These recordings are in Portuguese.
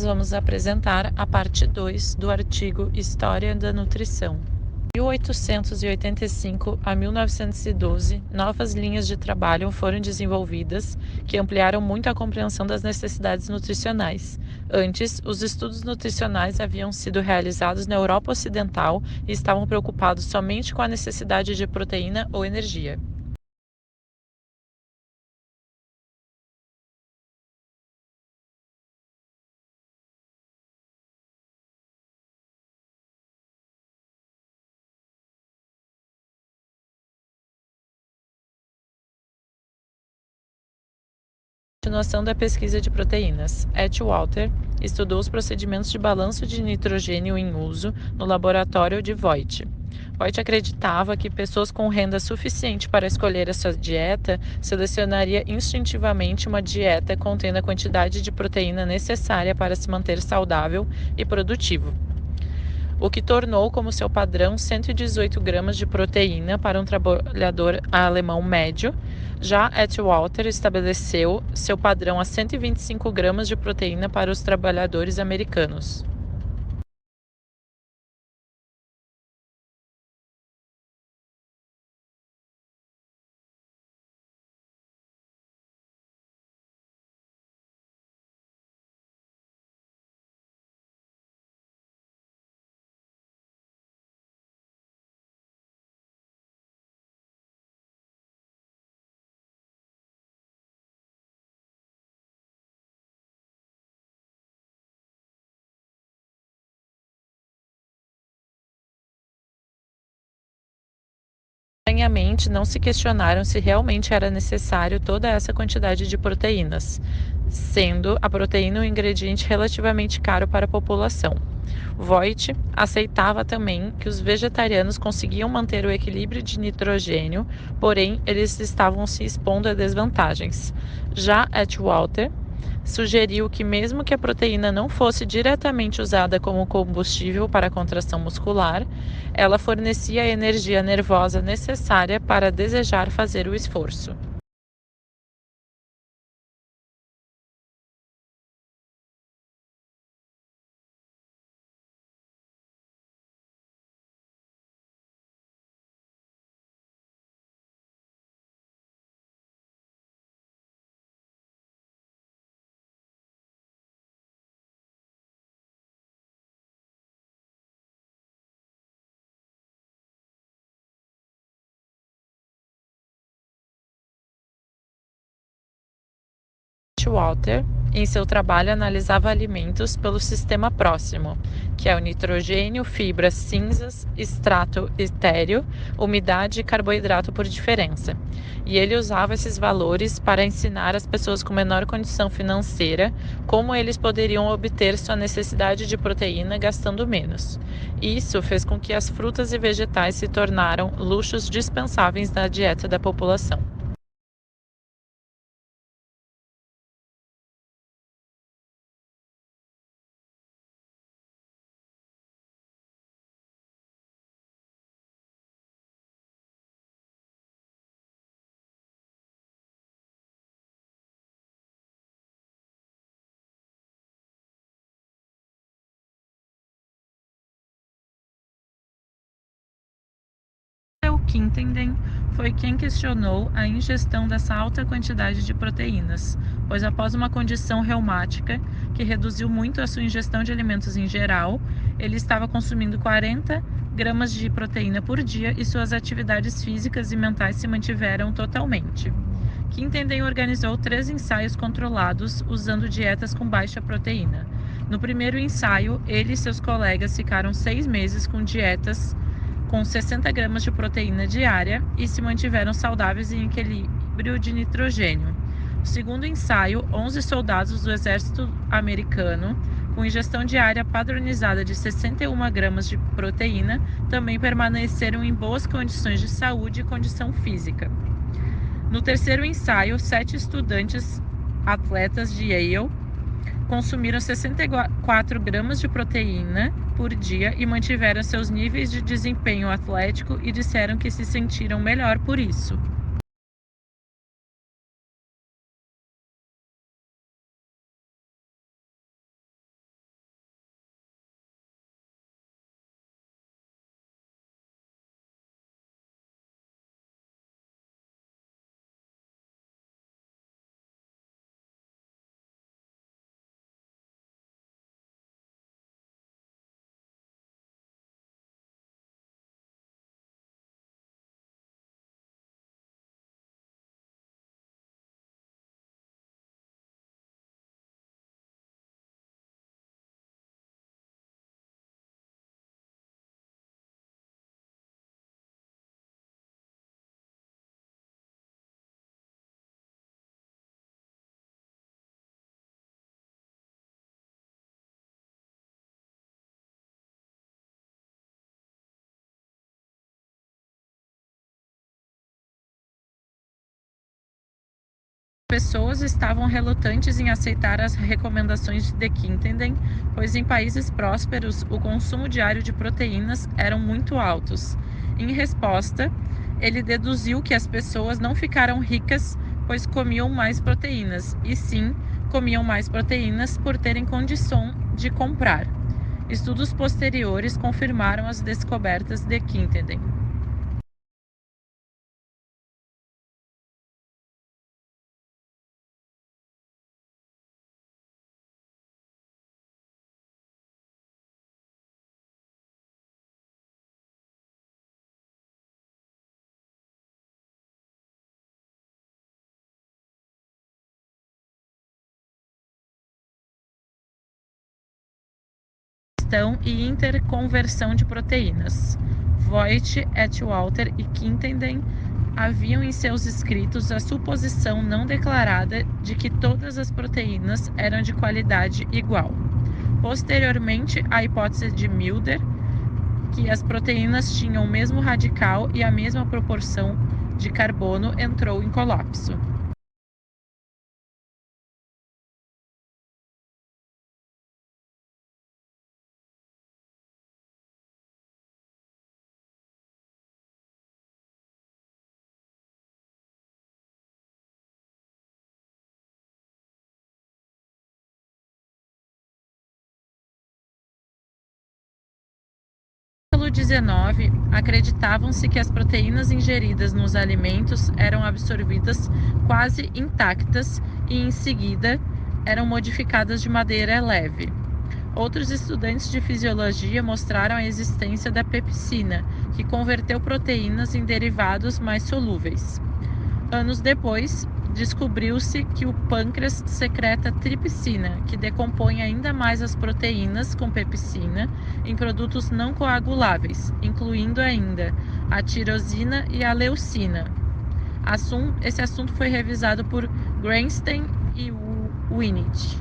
vamos apresentar a parte 2 do artigo História da Nutrição. De 1885 a 1912, novas linhas de trabalho foram desenvolvidas que ampliaram muito a compreensão das necessidades nutricionais. Antes, os estudos nutricionais haviam sido realizados na Europa Ocidental e estavam preocupados somente com a necessidade de proteína ou energia. Continuação da pesquisa de proteínas. Atwater estudou os procedimentos de balanço de nitrogênio em uso no laboratório de Voigt. Voigt acreditava que pessoas com renda suficiente para escolher a sua dieta selecionaria instintivamente uma dieta contendo a quantidade de proteína necessária para se manter saudável e produtivo, o que tornou como seu padrão 118 gramas de proteína para um trabalhador alemão médio. Já Atwater estabeleceu seu padrão a 125 gramas de proteína para os trabalhadores americanos. Estranhamente, não se questionaram se realmente era necessário toda essa quantidade de proteínas, sendo a proteína um ingrediente relativamente caro para a população. Voigt aceitava também que os vegetarianos conseguiam manter o equilíbrio de nitrogênio, porém eles estavam se expondo a desvantagens. Já Atwater sugeriu que mesmo que a proteína não fosse diretamente usada como combustível para a contração muscular, ela fornecia a energia nervosa necessária para desejar fazer o esforço. Walter, em seu trabalho, analisava alimentos pelo sistema próximo, que é o nitrogênio, fibras cinzas, extrato etéreo, umidade e carboidrato por diferença. E ele usava esses valores para ensinar as pessoas com menor condição financeira como eles poderiam obter sua necessidade de proteína gastando menos. Isso fez com que as frutas e vegetais se tornaram luxos dispensáveis na dieta da população. Kintenden foi quem questionou a ingestão dessa alta quantidade de proteínas, pois após uma condição reumática que reduziu muito a sua ingestão de alimentos em geral, ele estava consumindo 40 gramas de proteína por dia e suas atividades físicas e mentais se mantiveram totalmente. Kintenden organizou 3 ensaios controlados usando dietas com baixa proteína. No primeiro ensaio, ele e seus colegas ficaram 6 meses com dietas com 60 gramas de proteína diária e se mantiveram saudáveis em equilíbrio de nitrogênio. No segundo ensaio, 11 soldados do exército americano, com ingestão diária padronizada de 61 gramas de proteína, também permaneceram em boas condições de saúde e condição física. No terceiro ensaio, 7 estudantes atletas de Yale consumiram 64 gramas de proteína por dia e mantiveram seus níveis de desempenho atlético e disseram que se sentiram melhor por isso. pessoas estavam relutantes em aceitar as recomendações de Quintenden, pois em países prósperos o consumo diário de proteínas eram muito altos. Em resposta, ele deduziu que as pessoas não ficaram ricas pois comiam mais proteínas, e sim comiam mais proteínas por terem condição de comprar. Estudos posteriores confirmaram as descobertas de Quintenden. E interconversão de proteínas. Voigt et Walter e Quintenden haviam em seus escritos a suposição não declarada de que todas as proteínas eram de qualidade igual. Posteriormente, a hipótese de Mulder, que as proteínas tinham o mesmo radical e a mesma proporção de carbono, entrou em colapso. No século XIX, acreditavam-se que as proteínas ingeridas nos alimentos eram absorvidas quase intactas e, em seguida, eram modificadas de maneira leve. Outros estudantes de fisiologia mostraram a existência da pepsina, que converteu proteínas em derivados mais solúveis. Anos depois, descobriu-se que o pâncreas secreta tripsina, que decompõe ainda mais as proteínas com pepsina em produtos não coaguláveis, incluindo ainda a tirosina e a leucina. Esse assunto foi revisado por Greenstein e Winich.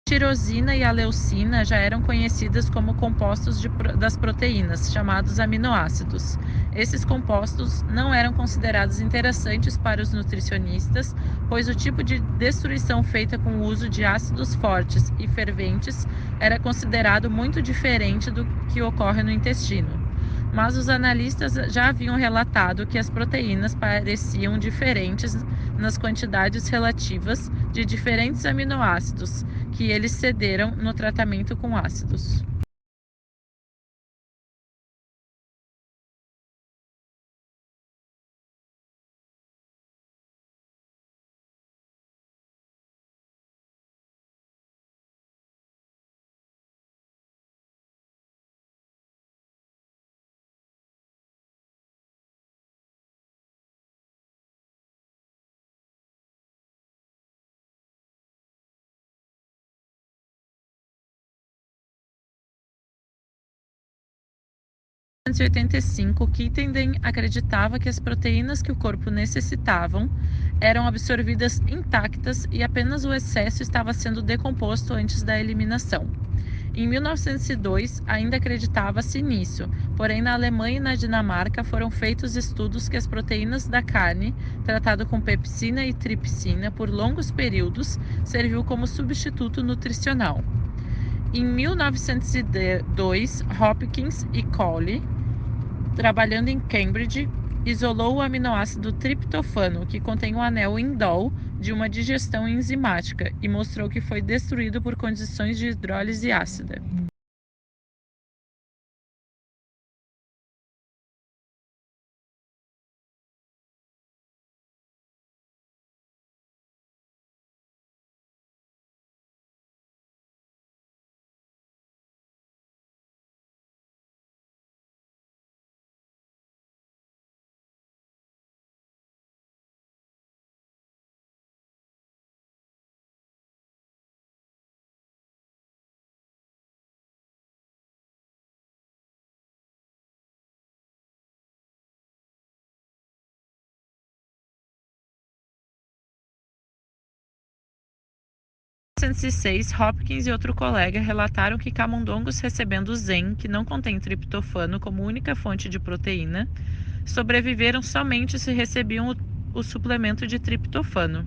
A tirosina e a leucina já eram conhecidas como compostos das proteínas, chamados aminoácidos. Esses compostos não eram considerados interessantes para os nutricionistas, pois o tipo de destruição feita com o uso de ácidos fortes e ferventes era considerado muito diferente do que ocorre no intestino. Mas os analistas já haviam relatado que as proteínas pareciam diferentes nas quantidades relativas de diferentes aminoácidos que eles cederam no tratamento com ácidos. Em 1985, Kittenden acreditava que as proteínas que o corpo necessitavam eram absorvidas intactas e apenas o excesso estava sendo decomposto antes da eliminação. Em 1902, ainda acreditava-se nisso, porém na Alemanha e na Dinamarca foram feitos estudos que as proteínas da carne, tratado com pepsina e tripsina por longos períodos, serviu como substituto nutricional. Em 1902, Hopkins e Collie, trabalhando em Cambridge, isolou o aminoácido triptofano, que contém o anel indol de uma digestão enzimática, e mostrou que foi destruído por condições de hidrólise ácida. 1906, Hopkins e outro colega relataram que camundongos recebendo Zen, que não contém triptofano como única fonte de proteína, sobreviveram somente se recebiam o suplemento de triptofano.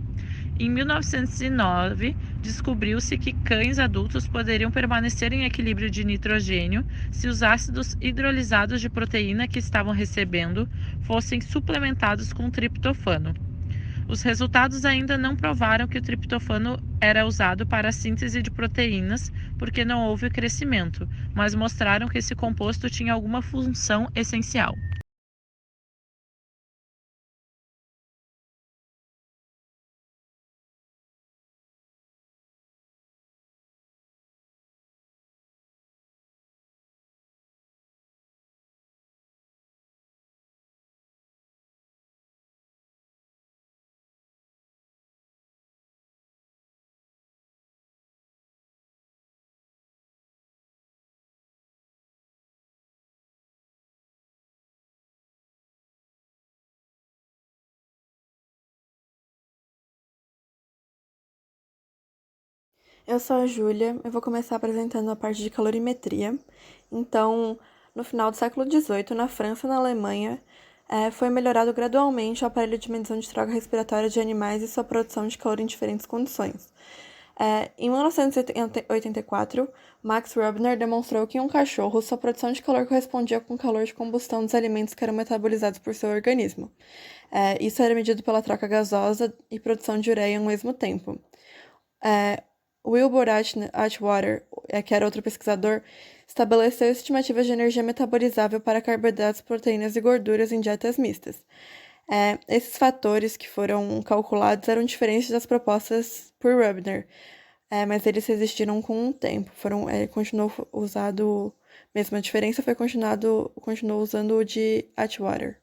Em 1909, descobriu-se que cães adultos poderiam permanecer em equilíbrio de nitrogênio se os ácidos hidrolisados de proteína que estavam recebendo fossem suplementados com triptofano. Os resultados ainda não provaram que o triptofano era usado para a síntese de proteínas, porque não houve crescimento, mas mostraram que esse composto tinha alguma função essencial. Eu sou a Júlia, eu vou começar apresentando a parte de calorimetria. Então, no final do século XVIII, na França e na Alemanha, foi melhorado gradualmente o aparelho de medição de troca respiratória de animais e sua produção de calor em diferentes condições. Em 1984, Max Rubner demonstrou que em um cachorro sua produção de calor correspondia com o calor de combustão dos alimentos que eram metabolizados por seu organismo. Isso era medido pela troca gasosa e produção de ureia ao mesmo tempo. Wilbur Atwater, que era outro pesquisador, estabeleceu estimativas de energia metabolizável para carboidratos, proteínas e gorduras em dietas mistas. Esses fatores que foram calculados eram diferentes das propostas por Rubner, mas eles resistiram com o tempo. Continuou usado, mesmo a diferença foi continuou usando o de Atwater.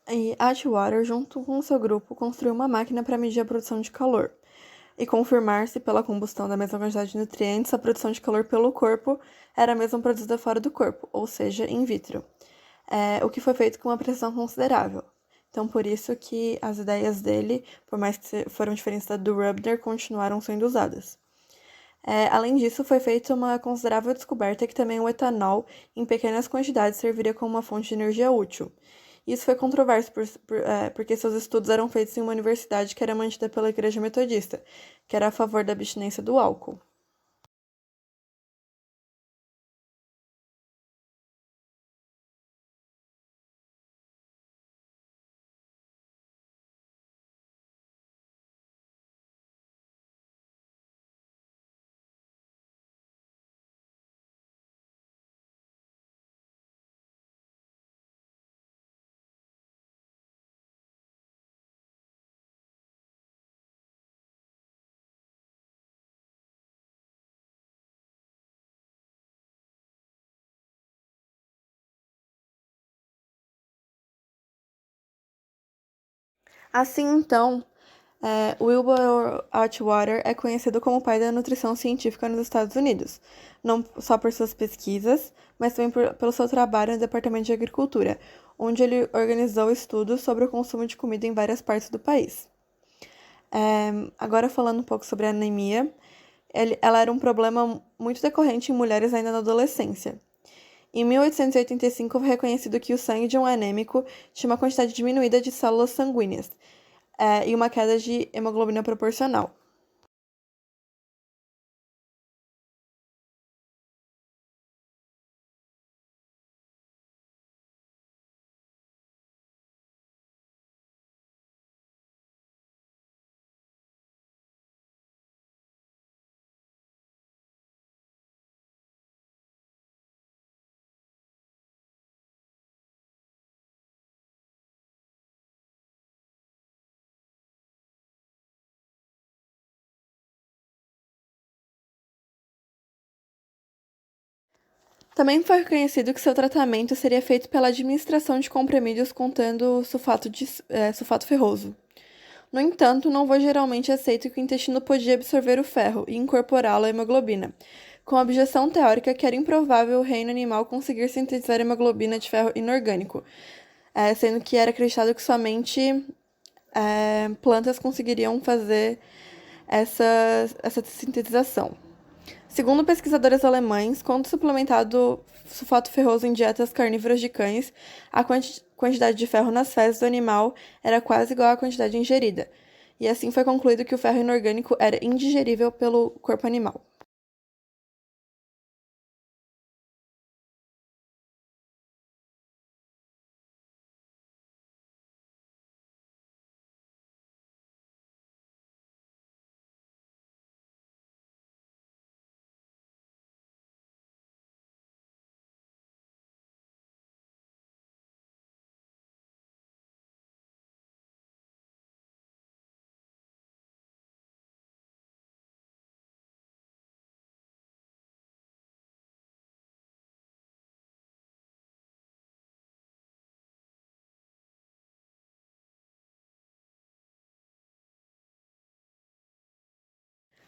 E Atwater, junto com seu grupo, construiu uma máquina para medir a produção de calor e confirmar se, pela combustão da mesma quantidade de nutrientes, a produção de calor pelo corpo era a mesma produzida fora do corpo, ou seja, in vitro, o que foi feito com uma precisão considerável. Então, por isso que as ideias dele, por mais que foram diferentes da do Rubner, continuaram sendo usadas. Além disso, foi feita uma considerável descoberta que também o etanol, em pequenas quantidades, serviria como uma fonte de energia útil. Isso foi controverso porque seus estudos eram feitos em uma universidade que era mantida pela Igreja Metodista, que era a favor da abstinência do álcool. Assim, então, Wilbur Atwater é conhecido como o pai da nutrição científica nos Estados Unidos, não só por suas pesquisas, mas também pelo seu trabalho no Departamento de Agricultura, onde ele organizou estudos sobre o consumo de comida em várias partes do país. Agora falando um pouco sobre a anemia, ela era um problema muito decorrente em mulheres ainda na adolescência. Em 1885, foi reconhecido que o sangue de um anêmico tinha uma quantidade diminuída de células sanguíneas, e uma queda de hemoglobina proporcional. Também foi reconhecido que seu tratamento seria feito pela administração de comprimidos contendo sulfato ferroso. No entanto, não foi geralmente aceito que o intestino podia absorver o ferro e incorporá-lo à hemoglobina, com a objeção teórica que era improvável o reino animal conseguir sintetizar hemoglobina de ferro inorgânico, sendo que era acreditado que somente plantas conseguiriam fazer essa sintetização. Segundo pesquisadores alemães, quando suplementado sulfato ferroso em dietas carnívoras de cães, a quantidade de ferro nas fezes do animal era quase igual à quantidade ingerida, e assim foi concluído que o ferro inorgânico era indigerível pelo corpo animal.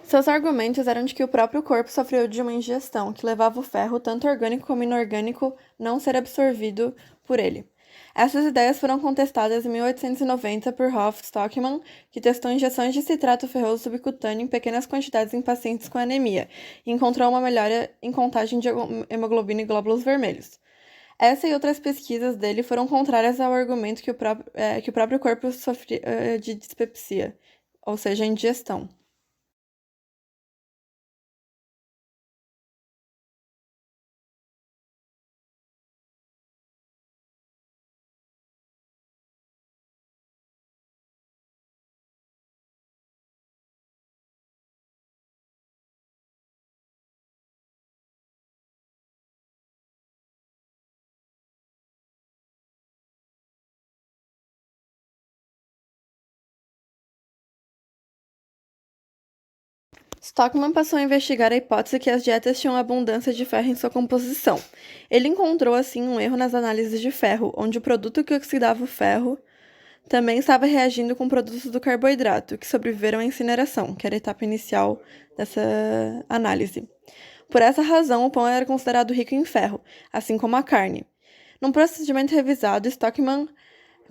Seus argumentos eram de que o próprio corpo sofreu de uma ingestão que levava o ferro, tanto orgânico como inorgânico, não ser absorvido por ele. Essas ideias foram contestadas em 1890 por Rolf Stockmann, que testou injeções de citrato ferroso subcutâneo em pequenas quantidades em pacientes com anemia e encontrou uma melhora em contagem de hemoglobina e glóbulos vermelhos. Essa e outras pesquisas dele foram contrárias ao argumento que o próprio corpo sofria de dispepsia, ou seja, indigestão. Stockman passou a investigar a hipótese que as dietas tinham abundância de ferro em sua composição. Ele encontrou, assim, um erro nas análises de ferro, onde o produto que oxidava o ferro também estava reagindo com produtos do carboidrato, que sobreviveram à incineração, que era a etapa inicial dessa análise. Por essa razão, o pão era considerado rico em ferro, assim como a carne. Num procedimento revisado, Stockman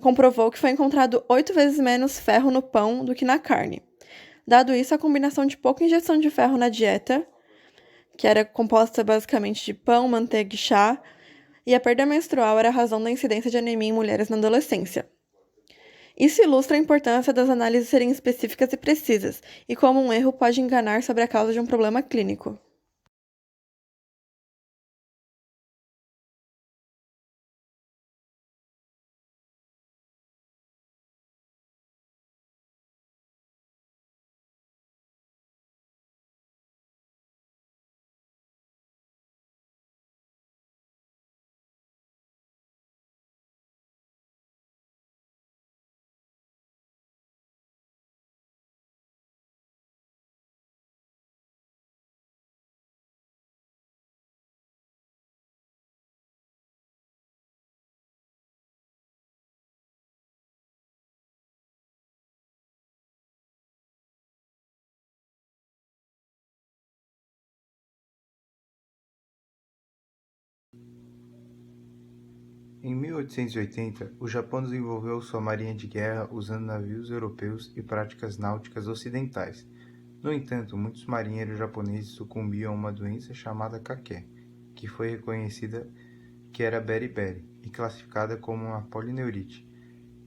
comprovou que foi encontrado 8 vezes menos ferro no pão do que na carne. Dado isso, a combinação de pouca injeção de ferro na dieta, que era composta basicamente de pão, manteiga e chá, e a perda menstrual era a razão da incidência de anemia em mulheres na adolescência. Isso ilustra a importância das análises serem específicas e precisas, e como um erro pode enganar sobre a causa de um problema clínico. Em 1880, o Japão desenvolveu sua marinha de guerra usando navios europeus e práticas náuticas ocidentais. No entanto, muitos marinheiros japoneses sucumbiam a uma doença chamada kake, que foi reconhecida que era beriberi e classificada como uma polineurite.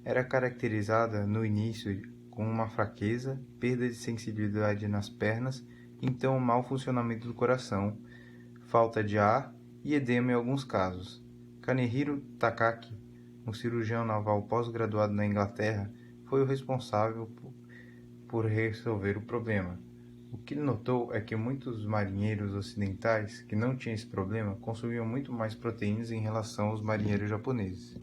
Era caracterizada no início com uma fraqueza, perda de sensibilidade nas pernas, então mau funcionamento do coração, falta de ar e edema em alguns casos. Kanehiro Takaki, um cirurgião naval pós-graduado na Inglaterra, foi o responsável por resolver o problema. O que ele notou é que muitos marinheiros ocidentais que não tinham esse problema consumiam muito mais proteínas em relação aos marinheiros japoneses.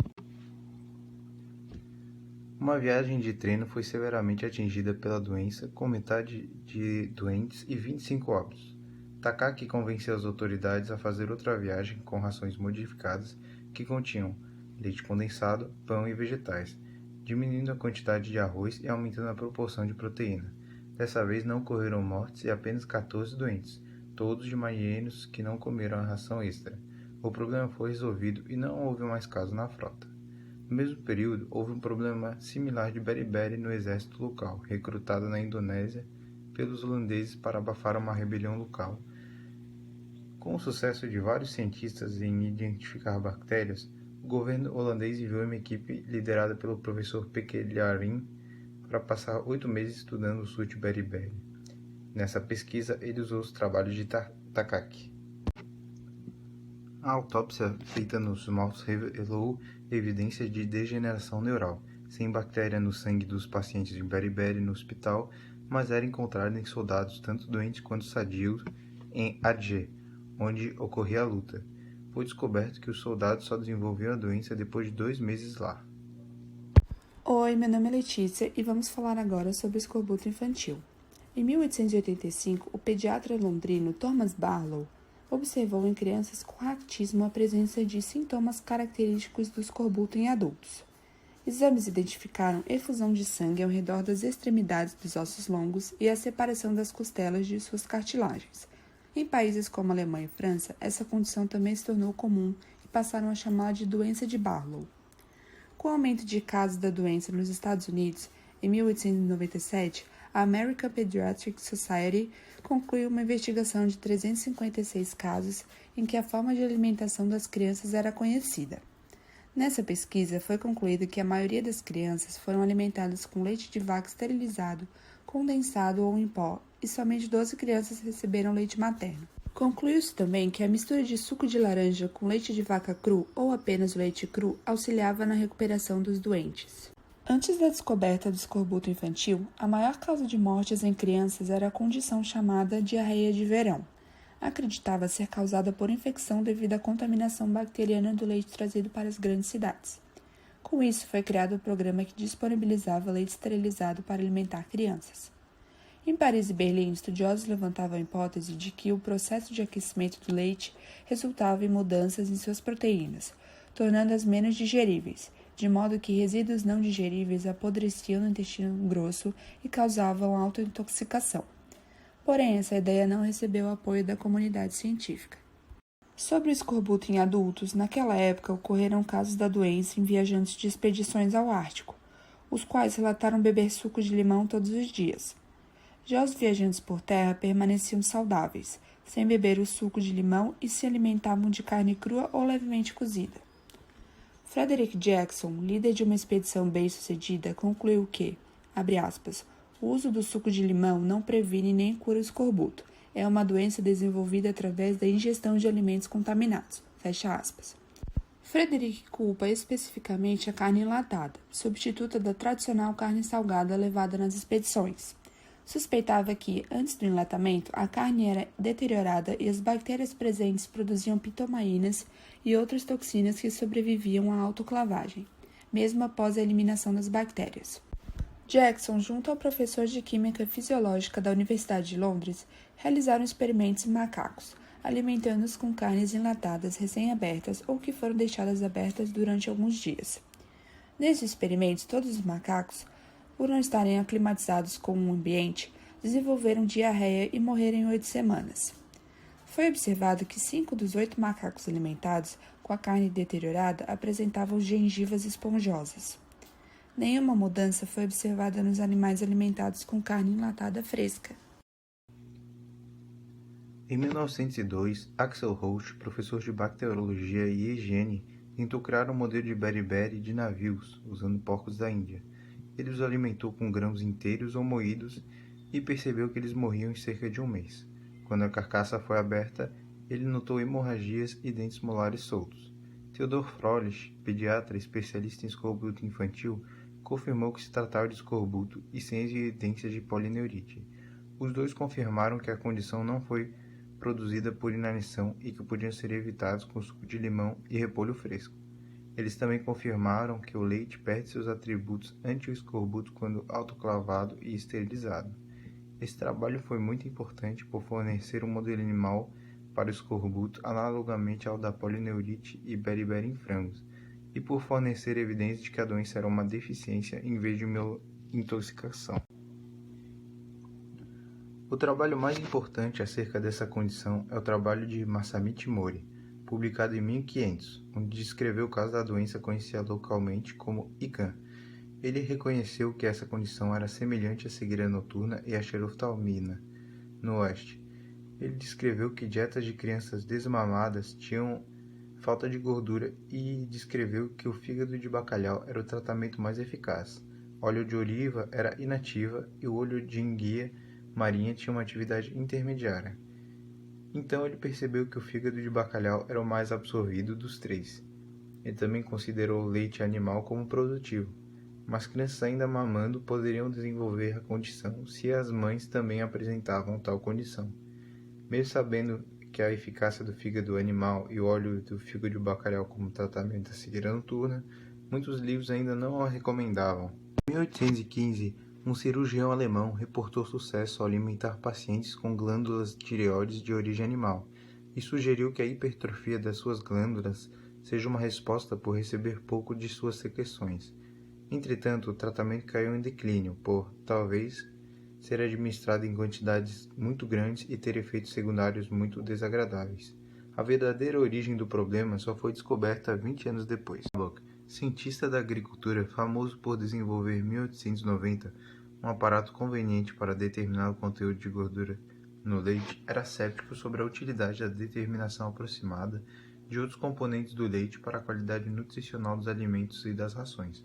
Uma viagem de treino foi severamente atingida pela doença, com metade de doentes e 25 óbitos. Takaki convenceu as autoridades a fazer outra viagem com rações modificadas que continham leite condensado, pão e vegetais, diminuindo a quantidade de arroz e aumentando a proporção de proteína. Dessa vez não ocorreram mortes e apenas 14 doentes, todos de marinheiros que não comeram a ração extra. O problema foi resolvido e não houve mais casos na frota. No mesmo período, houve um problema similar de beriberi no exército local, recrutado na Indonésia pelos holandeses para abafar uma rebelião local. Com o sucesso de vários cientistas em identificar bactérias, o governo holandês enviou uma equipe liderada pelo professor Pekeljarin para passar 8 meses estudando o sute beriberi. Nessa pesquisa, ele usou os trabalhos de Takaki. A autópsia feita nos mortos revelou evidências de degeneração neural, sem bactéria no sangue dos pacientes de beriberi no hospital, mas era encontrada em soldados tanto doentes quanto sadios em Aceh, onde ocorria a luta. Foi descoberto que os soldados só desenvolviam a doença depois de 2 meses lá. Oi, meu nome é Letícia e vamos falar agora sobre o escorbuto infantil. Em 1885, o pediatra londrino Thomas Barlow observou em crianças com raquitismo a presença de sintomas característicos do escorbuto em adultos. Exames identificaram efusão de sangue ao redor das extremidades dos ossos longos e a separação das costelas de suas cartilagens. Em países como Alemanha e França, essa condição também se tornou comum e passaram a chamá-la de doença de Barlow. Com o aumento de casos da doença nos Estados Unidos, em 1897, a American Pediatric Society concluiu uma investigação de 356 casos em que a forma de alimentação das crianças era conhecida. Nessa pesquisa, foi concluído que a maioria das crianças foram alimentadas com leite de vaca esterilizado, condensado ou em pó, e somente 12 crianças receberam leite materno. Concluiu-se também que a mistura de suco de laranja com leite de vaca cru ou apenas leite cru auxiliava na recuperação dos doentes. Antes da descoberta do escorbuto infantil, a maior causa de mortes em crianças era a condição chamada diarreia de verão. Acreditava ser causada por infecção devido à contaminação bacteriana do leite trazido para as grandes cidades. Com isso, foi criado o programa que disponibilizava leite esterilizado para alimentar crianças. Em Paris e Berlim, estudiosos levantavam a hipótese de que o processo de aquecimento do leite resultava em mudanças em suas proteínas, tornando-as menos digeríveis, de modo que resíduos não digeríveis apodreciam no intestino grosso e causavam autointoxicação. Porém, essa ideia não recebeu o apoio da comunidade científica. Sobre o escorbuto em adultos, naquela época ocorreram casos da doença em viajantes de expedições ao Ártico, os quais relataram beber suco de limão todos os dias. Já os viajantes por terra permaneciam saudáveis, sem beber o suco de limão e se alimentavam de carne crua ou levemente cozida. Frederick Jackson, líder de uma expedição bem-sucedida, concluiu que, abre aspas, o uso do suco de limão não previne nem cura o escorbuto. É uma doença desenvolvida através da ingestão de alimentos contaminados. Fecha aspas. Frederick culpa especificamente a carne enlatada, substituta da tradicional carne salgada levada nas expedições. Suspeitava que, antes do enlatamento, a carne era deteriorada e as bactérias presentes produziam pitomaínas e outras toxinas que sobreviviam à autoclavagem, mesmo após a eliminação das bactérias. Jackson, junto ao professor de Química Fisiológica da Universidade de Londres, realizaram experimentos em macacos, alimentando-os com carnes enlatadas recém-abertas ou que foram deixadas abertas durante alguns dias. Nesses experimentos, todos os macacos, por não estarem aclimatizados com o ambiente, desenvolveram diarreia e morreram em 8 semanas. Foi observado que 5 dos 8 macacos alimentados com a carne deteriorada apresentavam gengivas esponjosas. Nenhuma mudança foi observada nos animais alimentados com carne enlatada fresca. Em 1902, Axel Roach, professor de bacteriologia e higiene, tentou criar um modelo de beriberi de navios, usando porcos da Índia. Ele os alimentou com grãos inteiros ou moídos e percebeu que eles morriam em cerca de um mês. Quando a carcaça foi aberta, ele notou hemorragias e dentes molares soltos. Theodor Froelich, pediatra especialista em escorbuto infantil, confirmou que se tratava de escorbuto e sem evidências de polineurite. Os dois confirmaram que a condição não foi produzida por inanição e que podiam ser evitados com suco de limão e repolho fresco. Eles também confirmaram que o leite perde seus atributos anti-escorbuto quando autoclavado e esterilizado. Esse trabalho foi muito importante por fornecer um modelo animal para o escorbuto analogamente ao da polineurite e beriberi em frangos, e por fornecer evidência de que a doença era uma deficiência em vez de uma intoxicação. O trabalho mais importante acerca dessa condição é o trabalho de Masamichi Mori, publicado em 1500, onde descreveu o caso da doença conhecida localmente como ICAN. Ele reconheceu que essa condição era semelhante à cegueira noturna e à xeroftalmina, no oeste. Ele descreveu que dietas de crianças desmamadas tinham falta de gordura e descreveu que o fígado de bacalhau era o tratamento mais eficaz. Óleo de oliva era inativa e o olho de enguia marinha tinha uma atividade intermediária. Então ele percebeu que o fígado de bacalhau era o mais absorvido dos três. Ele também considerou o leite animal como produtivo, mas crianças ainda mamando poderiam desenvolver a condição se as mães também apresentavam tal condição. Mesmo sabendo que a eficácia do fígado animal e o óleo do fígado de bacalhau como tratamento da cegueira noturna, muitos livros ainda não a recomendavam. Em 1815, um cirurgião alemão reportou sucesso ao alimentar pacientes com glândulas tireoides de origem animal e sugeriu que a hipertrofia das suas glândulas seja uma resposta por receber pouco de suas secreções. Entretanto, o tratamento caiu em declínio por, talvez, ser administrado em quantidades muito grandes e ter efeitos secundários muito desagradáveis. A verdadeira origem do problema só foi descoberta 20 anos depois. Cientista da agricultura famoso por desenvolver em 1890 um aparato conveniente para determinar o conteúdo de gordura no leite, era cético sobre a utilidade da determinação aproximada de outros componentes do leite para a qualidade nutricional dos alimentos e das rações.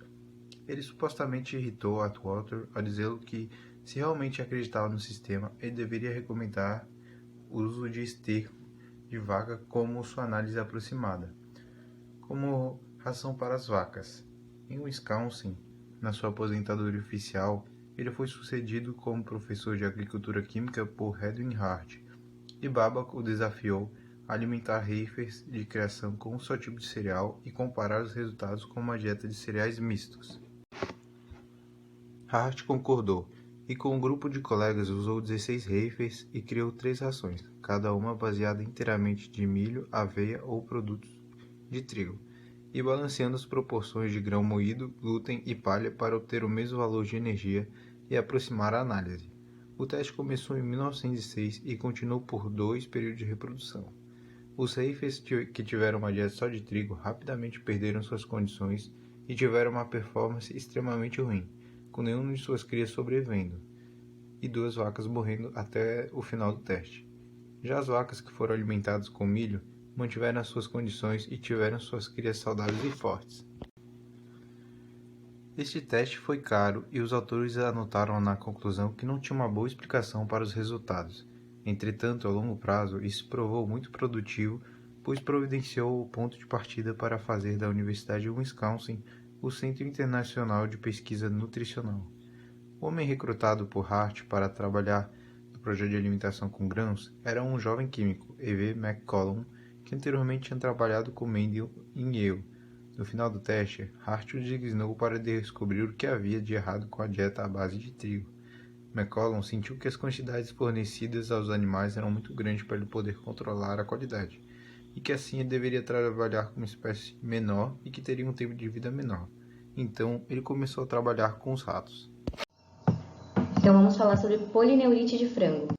Ele supostamente irritou Atwater ao dizer que, se realmente acreditava no sistema, ele deveria recomendar o uso de esterco de vaca como sua análise aproximada, como ração para as vacas. Em Wisconsin, na sua aposentadoria oficial, ele foi sucedido como professor de agricultura química por Edwin Hart, e Babcock o desafiou a alimentar heifers de criação com um só tipo de cereal e comparar os resultados com uma dieta de cereais mistos. Hart concordou, e com um grupo de colegas usou 16 heifers e criou 3 rações, cada uma baseada inteiramente de milho, aveia ou produtos de trigo, e balanceando as proporções de grão moído, glúten e palha para obter o mesmo valor de energia e aproximar a análise. O teste começou em 1906 e continuou por 2 períodos de reprodução. Os heifers que tiveram uma dieta só de trigo rapidamente perderam suas condições e tiveram uma performance extremamente ruim, com nenhuma de suas crias sobrevivendo, e 2 vacas morrendo até o final do teste. Já as vacas que foram alimentadas com milho mantiveram as suas condições e tiveram suas crias saudáveis e fortes. Este teste foi caro e os autores anotaram na conclusão que não tinha uma boa explicação para os resultados. Entretanto, a longo prazo, isso provou muito produtivo, pois providenciou o ponto de partida para fazer da Universidade de Wisconsin o Centro Internacional de Pesquisa Nutricional. O homem recrutado por Hart para trabalhar no projeto de alimentação com grãos era um jovem químico, E.V. McCollum, que anteriormente tinha trabalhado com Mendel em Yale. No final do teste, Hart o designou para descobrir o que havia de errado com a dieta à base de trigo. McCollum sentiu que as quantidades fornecidas aos animais eram muito grandes para ele poder controlar a qualidade, e que assim ele deveria trabalhar com uma espécie menor e que teria um tempo de vida menor. Então, ele começou a trabalhar com os ratos. Então vamos falar sobre polineurite de frango.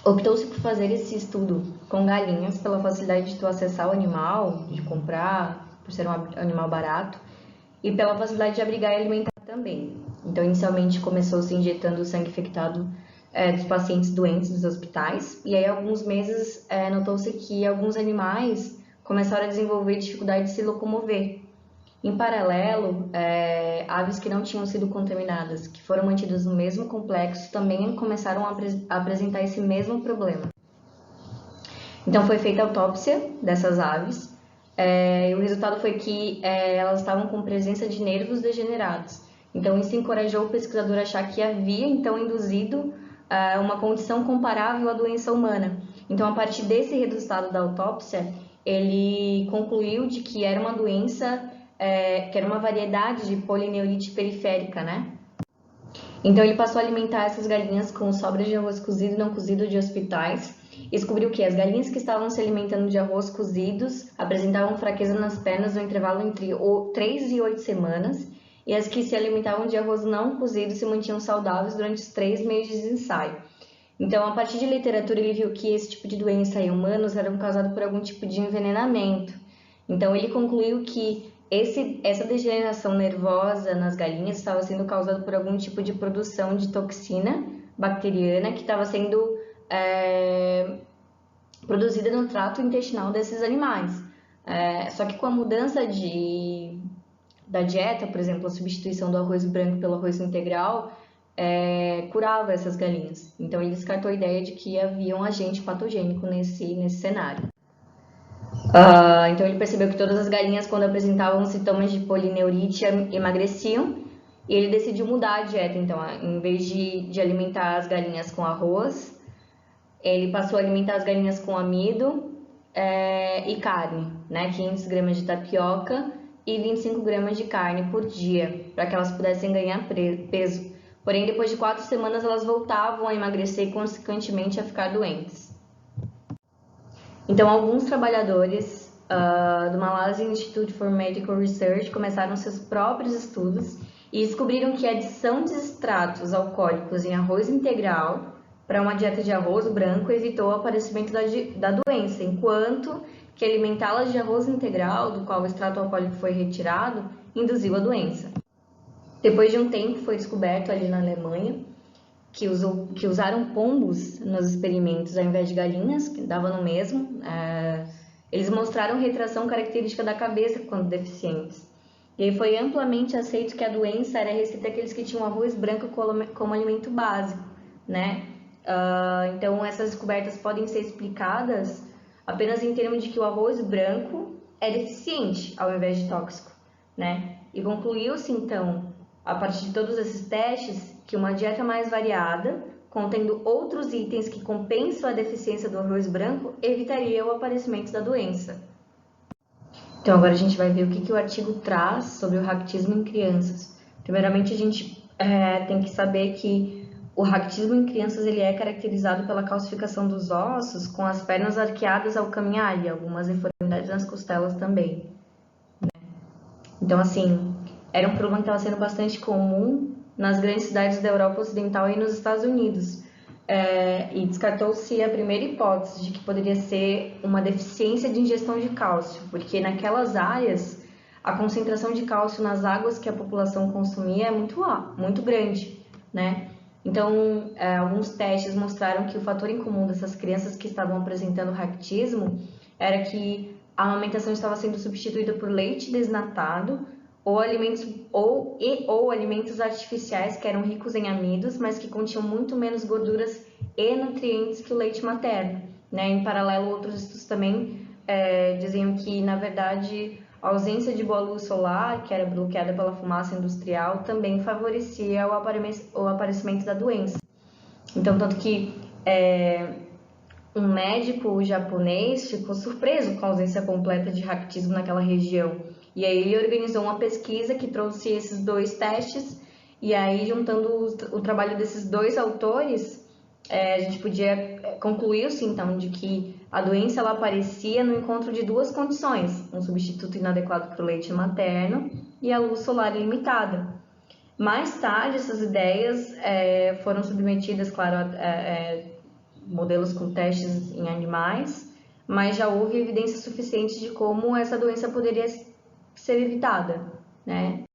Optou-se por fazer esse estudo com galinhas pela facilidade de tu acessar o animal, de comprar, por ser um animal barato, e pela facilidade de abrigar e alimentar também. Então, inicialmente começou-se injetando o sangue infectado dos pacientes doentes dos hospitais, e aí, há alguns meses, notou-se que alguns animais começaram a desenvolver dificuldade de se locomover. Em paralelo, aves que não tinham sido contaminadas, que foram mantidas no mesmo complexo, também começaram a apresentar esse mesmo problema. Então, foi feita a autópsia dessas aves, e o resultado foi que elas estavam com presença de nervos degenerados. Então, isso encorajou o pesquisador a achar que havia, então, induzido uma condição comparável à doença humana. Então, a partir desse resultado da autópsia, ele concluiu de que era uma doença, que era uma variedade de polineurite periférica, né? Então ele passou a alimentar essas galinhas com sobras de arroz cozido e não cozido de hospitais. E descobriu que as galinhas que estavam se alimentando de arroz cozidos apresentavam fraqueza nas pernas no intervalo entre 3 e 8 semanas, e as que se alimentavam de arroz não cozido se mantinham saudáveis durante os 3 meses de ensaio. Então, a partir de literatura, ele viu que esse tipo de doença em humanos era causado por algum tipo de envenenamento. Então, ele concluiu que essa degeneração nervosa nas galinhas estava sendo causada por algum tipo de produção de toxina bacteriana que estava sendo produzida no trato intestinal desses animais. Só que com a mudança da dieta, por exemplo, a substituição do arroz branco pelo arroz integral, curava essas galinhas. Então ele descartou a ideia de que havia um agente patogênico nesse cenário. Então ele percebeu que todas as galinhas, quando apresentavam sintomas de polineurite, emagreciam, e ele decidiu mudar a dieta. Então, em vez de alimentar as galinhas com arroz, ele passou a alimentar as galinhas com amido e carne, né? 500 gramas de tapioca e 25 gramas de carne por dia, para que elas pudessem ganhar peso. Porém, depois de 4 semanas, elas voltavam a emagrecer e, consequentemente, a ficar doentes. Então, alguns trabalhadores do Malaysia Institute for Medical Research começaram seus próprios estudos e descobriram que a adição de extratos alcoólicos em arroz integral para uma dieta de arroz branco evitou o aparecimento da doença, enquanto que alimentá-las de arroz integral, do qual o extrato alcoólico foi retirado, induziu a doença. Depois de um tempo, foi descoberto ali na Alemanha que usaram pombos nos experimentos ao invés de galinhas, que dava no mesmo. Eles mostraram retração característica da cabeça quando deficientes. E aí foi amplamente aceito que a doença era restrita àqueles que tinham arroz branco como alimento básico, né? Então, essas descobertas podem ser explicadas apenas em termos de que o arroz branco é deficiente ao invés de tóxico, né? E concluiu-se, então, a partir de todos esses testes, que uma dieta mais variada, contendo outros itens que compensam a deficiência do arroz branco, evitaria o aparecimento da doença. Então, agora a gente vai ver o que o artigo traz sobre o raquitismo em crianças. Primeiramente, a gente tem que saber que o raquitismo em crianças ele é caracterizado pela calcificação dos ossos, com as pernas arqueadas ao caminhar e algumas deformidades nas costelas também. Então, assim, era um problema que estava sendo bastante comum nas grandes cidades da Europa Ocidental e nos Estados Unidos. E descartou-se a primeira hipótese de que poderia ser uma deficiência de ingestão de cálcio, porque naquelas áreas a concentração de cálcio nas águas que a população consumia é muito grande, né? Então, alguns testes mostraram que o fator em comum dessas crianças que estavam apresentando raquitismo era que a amamentação estava sendo substituída por leite desnatado ou alimentos artificiais que eram ricos em amidos, mas que continham muito menos gorduras e nutrientes que o leite materno, né? Em paralelo, outros estudos também diziam que, na verdade, a ausência de boa luz solar, que era bloqueada pela fumaça industrial, também favorecia o aparecimento da doença. Então, tanto que um médico japonês ficou surpreso com a ausência completa de raquitismo naquela região. E aí ele organizou uma pesquisa que trouxe esses 2 testes, e aí, juntando o trabalho desses 2 autores, a gente podia concluir-se, então, de que a doença ela aparecia no encontro de 2 condições: um substituto inadequado para o leite materno e a luz solar ilimitada. Mais tarde, essas ideias foram submetidas, claro, a modelos com testes em animais, mas já houve evidência suficiente de como essa doença poderia ser evitada, né?